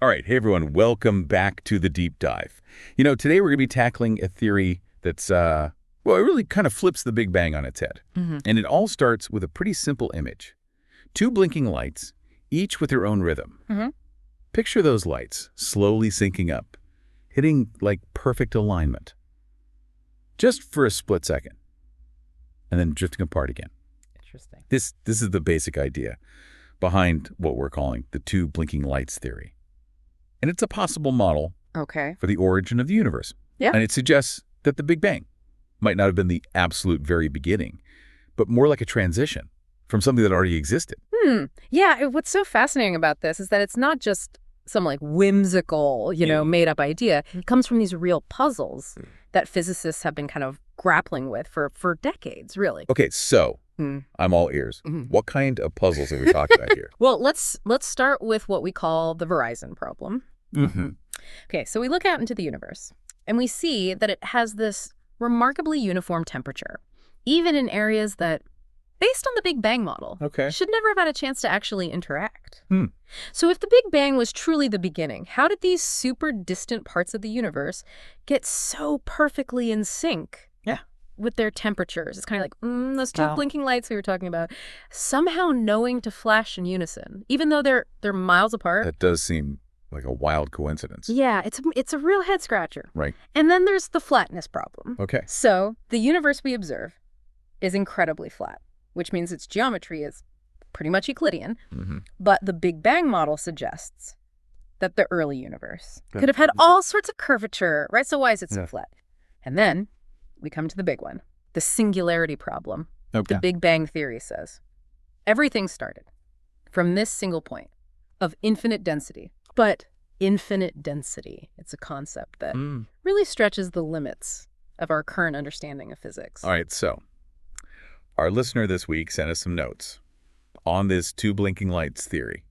All right. Hey, everyone. Welcome back to the deep dive. Today we're going to be tackling a theory that's, it really kind of flips the Big Bang on its head. And it all starts with a pretty simple image. Two blinking lights, each with their own rhythm. Picture those lights slowly syncing up, hitting like perfect alignment. Just for a split second. And then drifting apart again. Interesting. This is the basic idea behind what we're calling the two blinking lights theory. And it's a possible model for the origin of the universe. Yeah. And it suggests that the Big Bang might not have been the absolute very beginning, but more like a transition from something that already existed. Yeah, what's so fascinating about this is that it's not just some whimsical, made-up idea. It comes from these real puzzles that physicists have been kind of grappling with for decades, really. Okay, so I'm all ears. What kind of puzzles are we talking about here? Well, let's start with what we call the Verizon problem. Okay, so we look out into the universe, and we see that it has this remarkably uniform temperature, even in areas that, based on the Big Bang model, should never have had a chance to actually interact. So if the Big Bang was truly the beginning, how did these super distant parts of the universe get so perfectly in sync with their temperatures? It's kind of like, those two blinking lights we were talking about, somehow knowing to flash in unison, even though they're miles apart. That does seem like a wild coincidence. Yeah, it's a real head-scratcher. Right. And then there's the flatness problem. Okay. So the universe we observe is incredibly flat, which means its geometry is pretty much Euclidean. But the Big Bang model suggests that the early universe could have had all sorts of curvature, right? So why is it so flat? And then we come to the big one, the singularity problem. The Big Bang theory says everything started from this single point of infinite density. But infinite density, it's a concept that really stretches the limits of our current understanding of physics. All right, so our listener this week sent us some notes on this two blinking lights theory.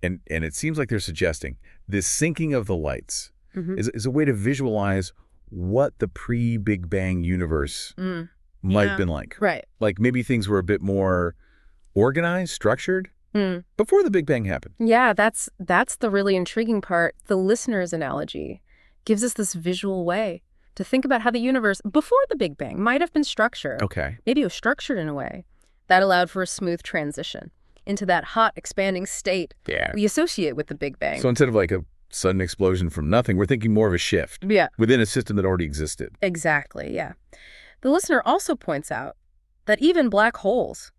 And it seems like they're suggesting this syncing of the lights is a way to visualize what the pre-Big Bang universe might have been like. Right. Like maybe things were a bit more organized, structured before the Big Bang happened. Yeah, that's the really intriguing part. The listener's analogy gives us this visual way to think about how the universe before the Big Bang might have been structured. Okay. Maybe it was structured in a way that allowed for a smooth transition into that hot, expanding state we associate with the Big Bang. So instead of like a sudden explosion from nothing, we're thinking more of a shift within a system that already existed. Exactly, yeah. The listener also points out that even black holes,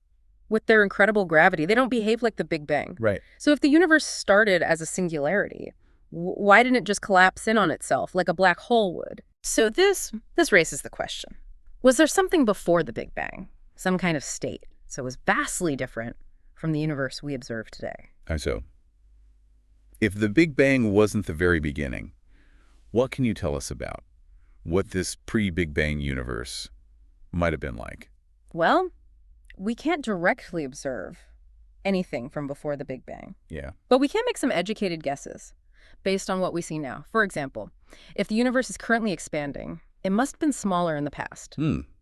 with their incredible gravity, they don't behave like the Big Bang. Right. So if the universe started as a singularity, why didn't it just collapse in on itself like a black hole would? So this raises the question. Was there something before the Big Bang? Some kind of state? So it was vastly different from the universe we observe today. So if the Big Bang wasn't the very beginning, what can you tell us about what this pre-Big Bang universe might have been like? Well, we can't directly observe anything from before the Big Bang. Yeah. But we can make some educated guesses based on what we see now. For example, if the universe is currently expanding, it must have been smaller in the past.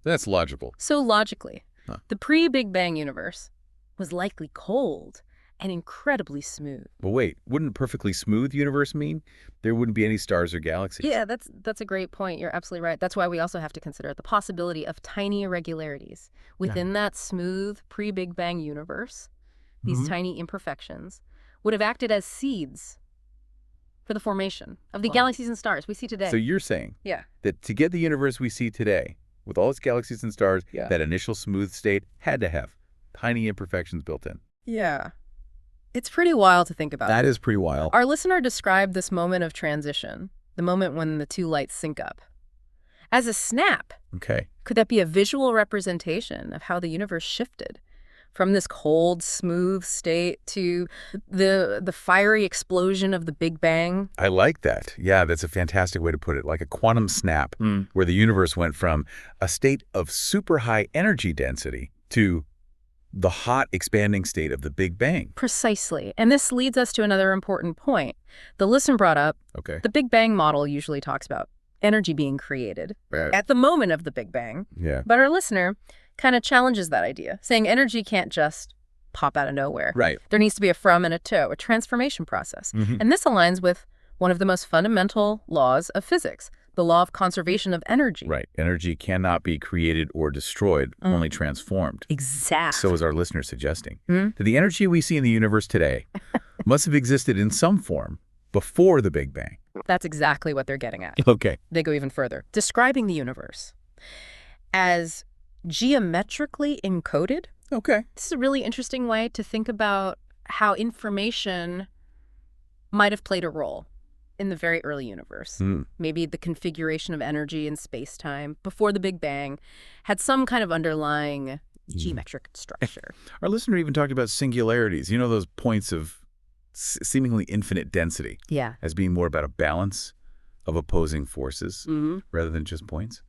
That's logical. So logically, the pre-Big Bang universe was likely cold and incredibly smooth. But wait, wouldn't perfectly smooth universe mean there wouldn't be any stars or galaxies? Yeah, that's a great point. You're absolutely right. That's why we also have to consider the possibility of tiny irregularities within that smooth pre-Big Bang universe. These tiny imperfections would have acted as seeds for the formation of the galaxies and stars we see today. So you're saying that to get the universe we see today, with all its galaxies and stars, that initial smooth state had to have tiny imperfections built in. Yeah. It's pretty wild to think about. That is pretty wild. Our listener described this moment of transition, the moment when the two lights sync up, as a snap. Okay. Could that be a visual representation of how the universe shifted from this cold, smooth state to the fiery explosion of the Big Bang? I like that. Yeah, that's a fantastic way to put it, like a quantum snap, where the universe went from a state of super high energy density to the hot, expanding state of the Big Bang. Precisely. And this leads us to another important point. The listener brought up the Big Bang model usually talks about energy being created at the moment of the Big Bang. Yeah. But our listener kind of challenges that idea, saying energy can't just pop out of nowhere. Right. There needs to be a from and a to, a transformation process. Mm-hmm. And this aligns with one of the most fundamental laws of physics, the law of conservation of energy. Right. Energy cannot be created or destroyed, only transformed. Exactly. So is our listener suggesting that the energy we see in the universe today must have existed in some form before the Big Bang. That's exactly what they're getting at. Okay. They go even further, describing the universe as geometrically encoded. Okay. This is a really interesting way to think about how information might have played a role in the very early universe. Maybe the configuration of energy in space-time before the Big Bang had some kind of underlying geometric structure. Our listener even talked about singularities, you know, those points of seemingly infinite density. Yeah. As being more about a balance of opposing forces rather than just points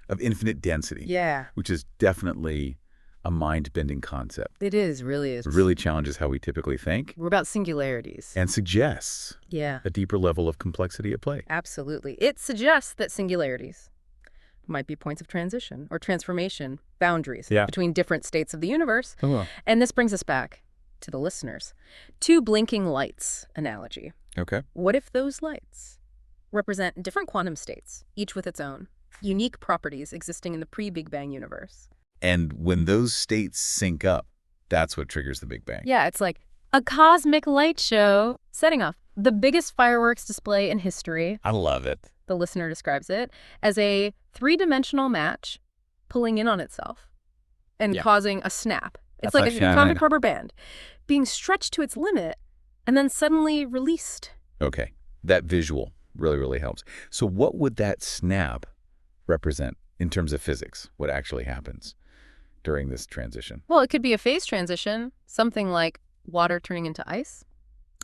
of infinite density. Yeah. Which is definitely a mind-bending concept. It is, really is. It really challenges how we typically think. We're about singularities. And suggests a deeper level of complexity at play. Absolutely. It suggests that singularities might be points of transition or transformation, boundaries between different states of the universe. Oh, well. And this brings us back to the listeners. Two blinking lights analogy. Okay. What if those lights represent different quantum states, each with its own unique properties existing in the pre-Big Bang universe? And when those states sync up, that's what triggers the Big Bang. Yeah, it's like a cosmic light show setting off the biggest fireworks display in history. I love it. The listener describes it as a three-dimensional match pulling in on itself and causing a snap. It's like a atomic rubber band being stretched to its limit and then suddenly released. Okay. That visual really, really helps. So what would that snap represent in terms of physics? What actually happens during this transition? Well, it could be a phase transition, something like water turning into ice.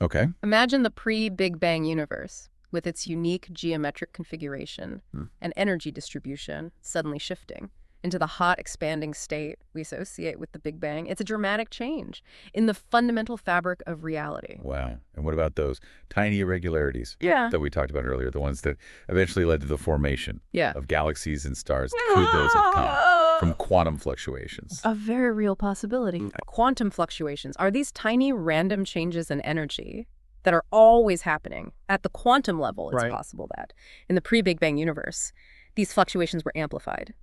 Okay. Imagine the pre-Big Bang universe with its unique geometric configuration and energy distribution suddenly shifting into the hot, expanding state we associate with the Big Bang. It's a dramatic change in the fundamental fabric of reality. Wow. And what about those tiny irregularities that we talked about earlier, the ones that eventually led to the formation of galaxies and stars? Could those have come from quantum fluctuations? A very real possibility. Quantum fluctuations are these tiny random changes in energy that are always happening. At the quantum level, it's possible that in the pre-Big Bang universe, these fluctuations were amplified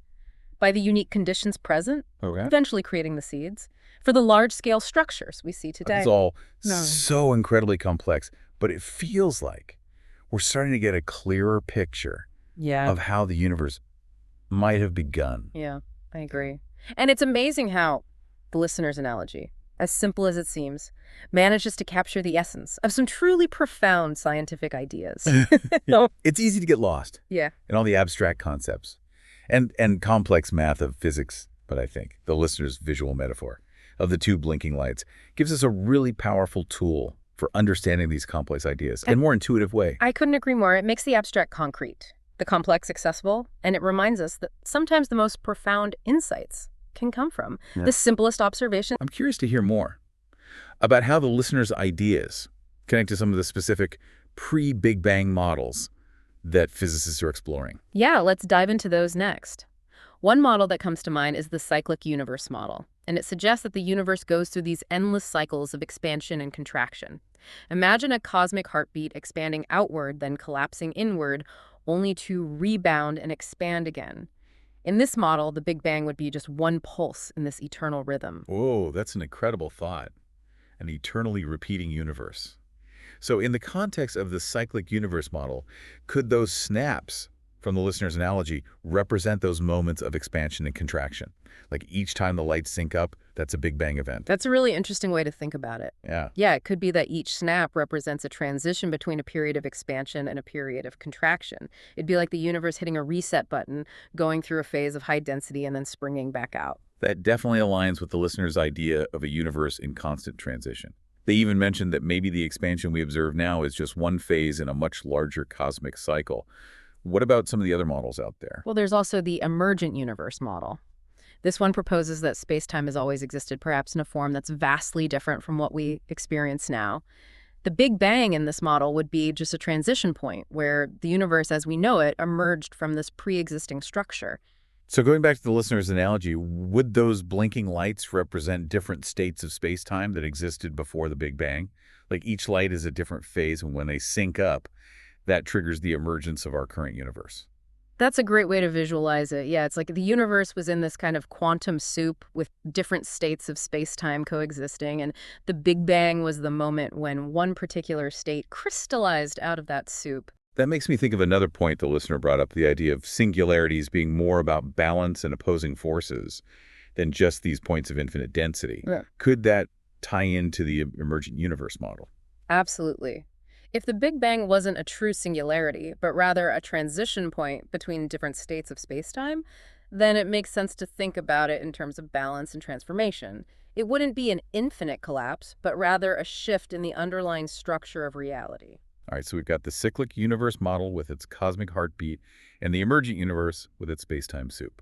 by the unique conditions present, eventually creating the seeds for the large-scale structures we see today. It's all so incredibly complex, but it feels like we're starting to get a clearer picture of how the universe might have begun. Yeah, I agree. And it's amazing how the listener's analogy, as simple as it seems, manages to capture the essence of some truly profound scientific ideas. It's easy to get lost in all the abstract concepts and complex math of physics, but I think the listener's visual metaphor of the two blinking lights gives us a really powerful tool for understanding these complex ideas in a more intuitive way. I couldn't agree more. It makes the abstract concrete, the complex accessible, and it reminds us that sometimes the most profound insights can come from the simplest observation. I'm curious to hear more about how the listener's ideas connect to some of the specific pre-Big Bang models that physicists are exploring. Yeah, let's dive into those next. One model that comes to mind is the cyclic universe model, and it suggests that the universe goes through these endless cycles of expansion and contraction. Imagine a cosmic heartbeat expanding outward, then collapsing inward, only to rebound and expand again. In this model, the Big Bang would be just one pulse in this eternal rhythm. Whoa, that's an incredible thought. An eternally repeating universe. So in the context of the cyclic universe model, could those snaps from the listener's analogy represent those moments of expansion and contraction? Like each time the lights sync up, that's a Big Bang event. That's a really interesting way to think about it. Yeah, it could be that each snap represents a transition between a period of expansion and a period of contraction. It'd be like the universe hitting a reset button, going through a phase of high density and then springing back out. That definitely aligns with the listener's idea of a universe in constant transition. They even mentioned that maybe the expansion we observe now is just one phase in a much larger cosmic cycle. What about some of the other models out there? Well, there's also the emergent universe model. This one proposes that space-time has always existed, perhaps in a form that's vastly different from what we experience now. The Big Bang in this model would be just a transition point where the universe as we know it emerged from this pre-existing structure. So going back to the listener's analogy, would those blinking lights represent different states of space-time that existed before the Big Bang? Like each light is a different phase, and when they sync up, that triggers the emergence of our current universe. That's a great way to visualize it. Yeah, it's like the universe was in this kind of quantum soup with different states of space-time coexisting, and the Big Bang was the moment when one particular state crystallized out of that soup. That makes me think of another point the listener brought up, the idea of singularities being more about balance and opposing forces than just these points of infinite density. Yeah. Could that tie into the emergent universe model? Absolutely. If the Big Bang wasn't a true singularity, but rather a transition point between different states of spacetime, then it makes sense to think about it in terms of balance and transformation. It wouldn't be an infinite collapse, but rather a shift in the underlying structure of reality. All right, so we've got the cyclic universe model with its cosmic heartbeat and the emergent universe with its space-time soup.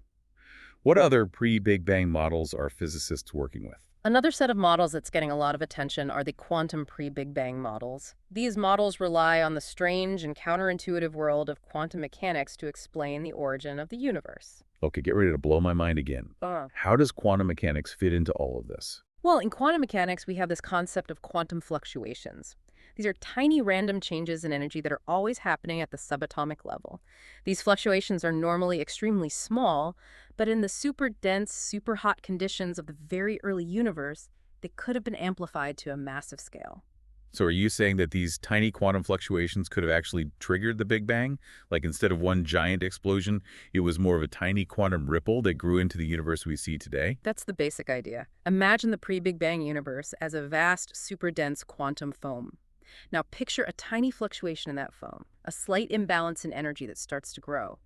What other pre-Big Bang models are physicists working with? Another set of models that's getting a lot of attention are the quantum pre-Big Bang models. These models rely on the strange and counterintuitive world of quantum mechanics to explain the origin of the universe. Okay, get ready to blow my mind again. How does quantum mechanics fit into all of this? Well, in quantum mechanics, we have this concept of quantum fluctuations. These are tiny random changes in energy that are always happening at the subatomic level. These fluctuations are normally extremely small, but in the super dense, super hot conditions of the very early universe, they could have been amplified to a massive scale. So are you saying that these tiny quantum fluctuations could have actually triggered the Big Bang? Like instead of one giant explosion, it was more of a tiny quantum ripple that grew into the universe we see today? That's the basic idea. Imagine the pre-Big Bang universe as a vast, super dense quantum foam. Now picture a tiny fluctuation in that foam, a slight imbalance in energy that starts to grow.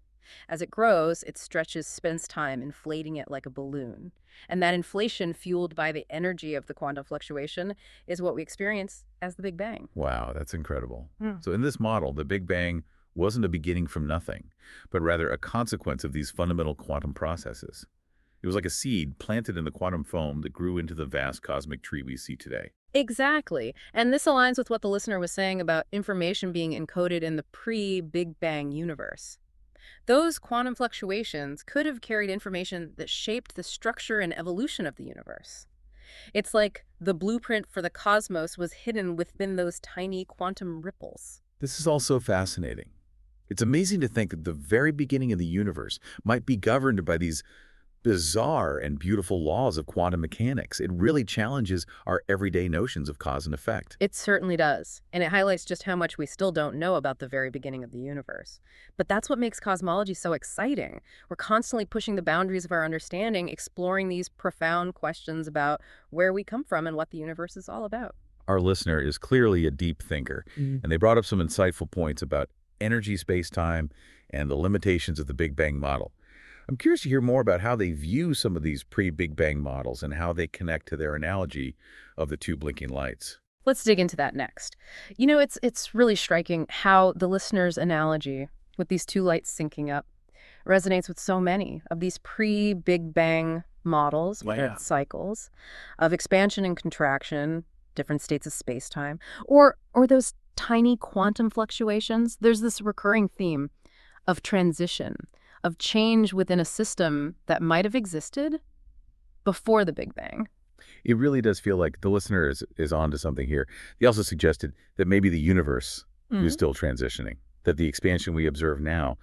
As it grows, it stretches space-time, inflating it like a balloon. And that inflation, fueled by the energy of the quantum fluctuation, is what we experience as the Big Bang. Wow, that's incredible. So in this model, the Big Bang wasn't a beginning from nothing, but rather a consequence of these fundamental quantum processes. It was like a seed planted in the quantum foam that grew into the vast cosmic tree we see today. Exactly. And this aligns with what the listener was saying about information being encoded in the pre-Big Bang universe. Those quantum fluctuations could have carried information that shaped the structure and evolution of the universe. It's like the blueprint for the cosmos was hidden within those tiny quantum ripples. This is all so fascinating. It's amazing to think that the very beginning of the universe might be governed by these bizarre and beautiful laws of quantum mechanics. It really challenges our everyday notions of cause and effect. It certainly does, and it highlights just how much we still don't know about the very beginning of the universe. But that's what makes cosmology so exciting. We're constantly pushing the boundaries of our understanding, exploring these profound questions about where we come from and what the universe is all about. Our listener is clearly a deep thinker, and they brought up some insightful points about energy, space-time, and the limitations of the Big Bang model. I'm curious to hear more about how they view some of these pre-Big Bang models and how they connect to their analogy of the two blinking lights. Let's dig into that next. You know, it's really striking how the listener's analogy with these two lights syncing up resonates with so many of these pre-Big Bang models, whether it's cycles of expansion and contraction, different states of space-time, or those tiny quantum fluctuations. There's this recurring theme of transition, of change within a system that might have existed before the Big Bang. It really does feel like the listener is onto something here. They also suggested that maybe the universe is still transitioning, that the expansion we observe now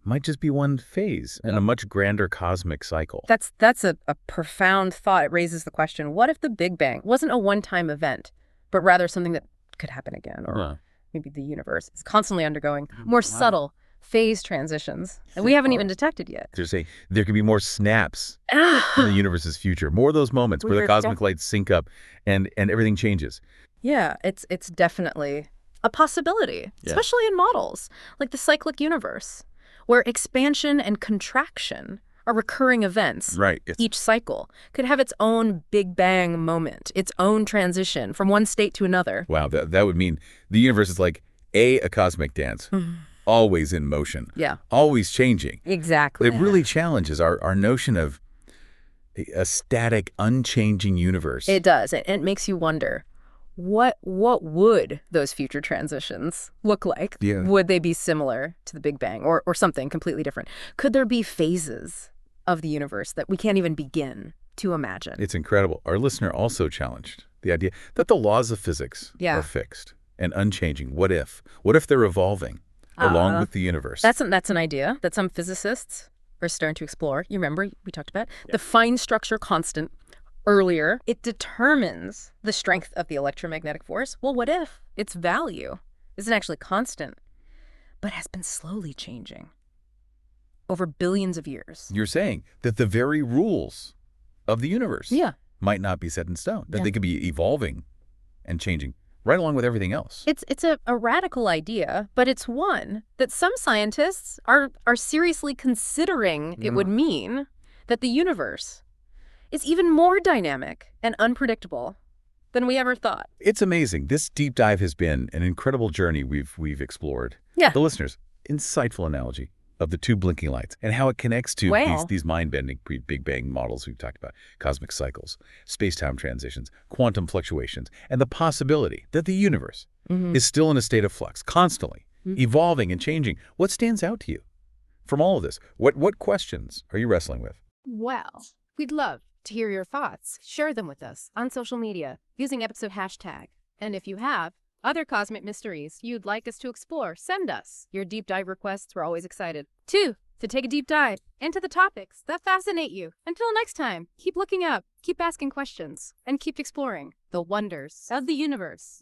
might just be one phase in a much grander cosmic cycle. That's a profound thought. It raises the question, what if the Big Bang wasn't a one-time event, but rather something that could happen again? Or maybe the universe is constantly undergoing more subtle phase transitions that we haven't even detected yet. There's there could be more snaps in the universe's future, more of those moments where the cosmic lights sync up and everything changes. Yeah, it's definitely a possibility, especially in models like the cyclic universe, where expansion and contraction are recurring events. Right. Each cycle could have its own Big Bang moment, its own transition from one state to another. Wow, that would mean the universe is like a cosmic dance. Always in motion. Yeah. Always changing. Exactly. It really challenges our notion of a static, unchanging universe. It does. It makes you wonder, what would those future transitions look like? Yeah. Would they be similar to the Big Bang or something completely different? Could there be phases of the universe that we can't even begin to imagine. It's incredible. Our listener also challenged the idea that the laws of physics are fixed and unchanging. What if? What if they're evolving along with the universe? That's an idea that some physicists are starting to explore. You remember we talked about the fine structure constant earlier. It determines the strength of the electromagnetic force. Well, what if its value isn't actually constant, but has been slowly changing over billions of years? You're saying that the very rules of the universe might not be set in stone, that they could be evolving and changing right along with everything else. It's a radical idea, but it's one that some scientists are seriously considering. It would mean that the universe is even more dynamic and unpredictable than we ever thought. It's amazing. This deep dive has been an incredible journey we've explored. Yeah. The listeners, insightful analogy of the two blinking lights and how it connects to these mind-bending pre-Big Bang models we've talked about, cosmic cycles, space-time transitions, quantum fluctuations, and the possibility that the universe is still in a state of flux, constantly evolving and changing. What stands out to you from all of this? What questions are you wrestling with? Well, we'd love to hear your thoughts. Share them with us on social media using episode hashtag. And if you have other cosmic mysteries you'd like us to explore, send us your deep dive requests. We're always excited, to take a deep dive into the topics that fascinate you. Until next time, keep looking up, keep asking questions, and keep exploring the wonders of the universe.